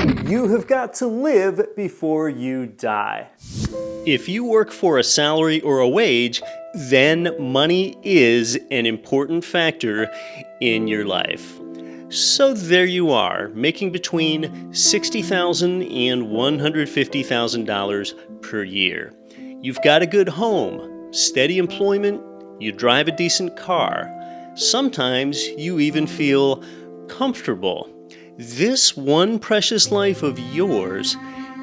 You have got to live before you die. If you work for a salary or a wage, then money is an important factor in your life. So there you are, making between $60,000 and $150,000 per year. You've got a good home, steady employment, you drive a decent car. Sometimes you even feel comfortable. This one precious life of yours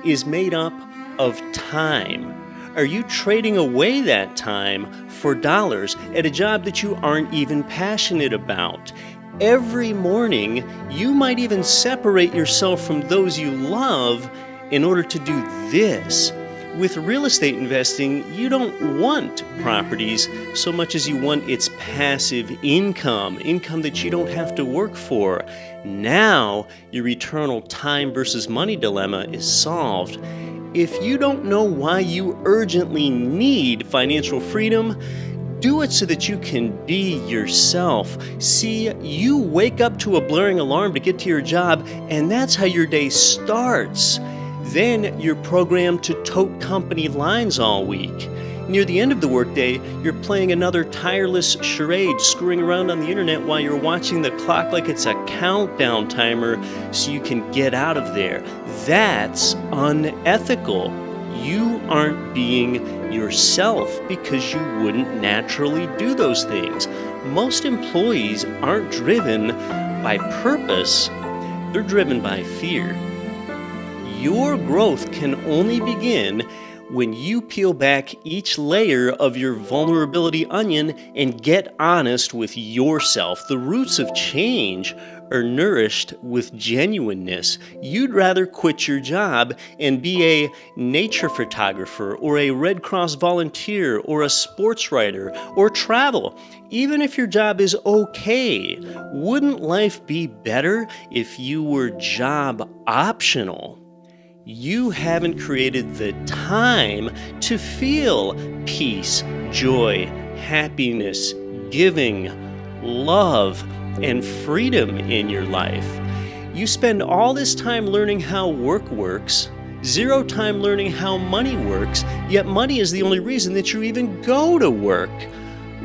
is made up of time. Are you trading away that time for dollars at a job that you aren't even passionate about? Every morning, you might even separate yourself from those you love in order to do this. With real estate investing, you don't want properties so much as you want its passive income that you don't have to work for. Now, your eternal time versus money dilemma is solved. If you don't know why you urgently need financial freedom, do it so that you can be yourself. See, you wake up to a blaring alarm to get to your job, and that's how your day starts. Then you're programmed to tote company lines all week. Near the end of the workday, you're playing another tireless charade, screwing around on the internet while you're watching the clock like it's a countdown timer so you can get out of there. That's unethical. You aren't being yourself because you wouldn't naturally do those things. Most employees aren't driven by purpose, they're driven by fear. Your growth can only begin when you peel back each layer of your vulnerability onion and get honest with yourself. The roots of change are nourished with genuineness. You'd rather quit your job and be a nature photographer or a Red Cross volunteer or a sports writer or travel. Even if your job is okay, wouldn't life be better if you were job optional? You haven't created the time to feel peace, joy, happiness, giving, love, and freedom in your life. You spend all this time learning how work works, zero time learning how money works, yet money is the only reason that you even go to work.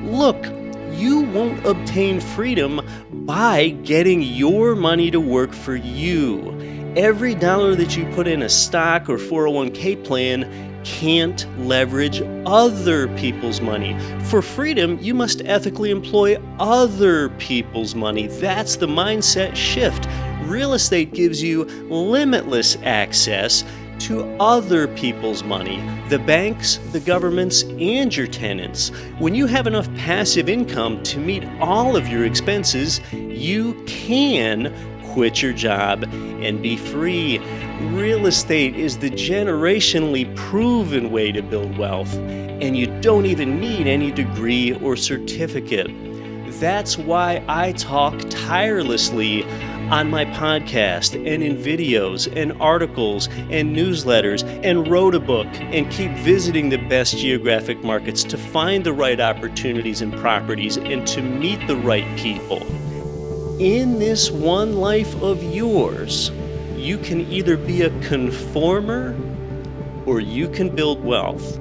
Look, you won't obtain freedom by getting your money to work for you. Every dollar that you put in a stock or 401k plan can't leverage other people's money. For freedom, you must ethically employ other people's money. That's the mindset shift. Real estate gives you limitless access to other people's money, the banks, the governments, and your tenants. When you have enough passive income to meet all of your expenses, you can quit your job and be free. Real estate is the generationally proven way to build wealth, and you don't even need any degree or certificate. That's why I talk tirelessly on my podcast and in videos and articles and newsletters and wrote a book and keep visiting the best geographic markets to find the right opportunities and properties and to meet the right people. In this one life of yours, you can either be a conformer or you can build wealth.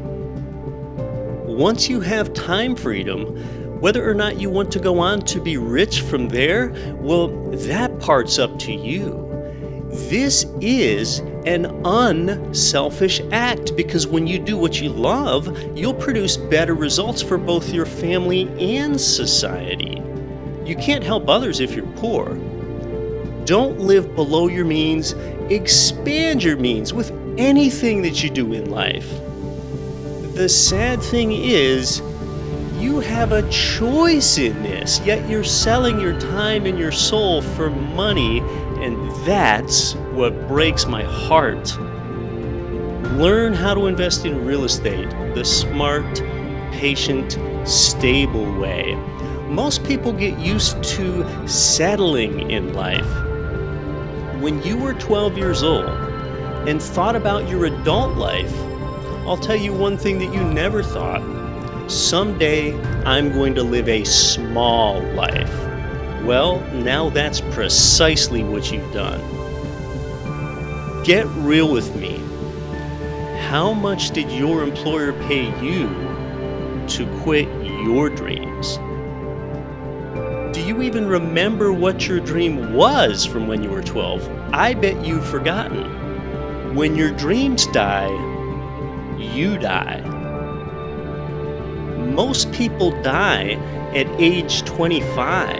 Once you have time freedom, whether or not you want to go on to be rich from there, well, that part's up to you. This is an unselfish act because when you do what you love, you'll produce better results for both your family and society. You can't help others if you're poor. Don't live below your means. Expand your means with anything that you do in life. The sad thing is, you have a choice in this, yet you're selling your time and your soul for money, and that's what breaks my heart. Learn how to invest in real estate the smart, patient, stable way. Most people get used to settling in life. When you were 12 years old and thought about your adult life, I'll tell you one thing that you never thought. Someday I'm going to live a small life. Well, now that's precisely what you've done. Get real with me. How much did your employer pay you to quit your dreams? Do you even remember what your dream was from when you were 12? I bet you've forgotten. When your dreams die, you die. Most people die at age 25.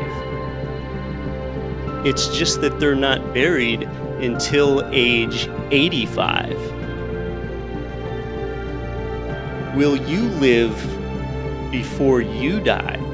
It's just that they're not buried until age 85. Will you live before you die?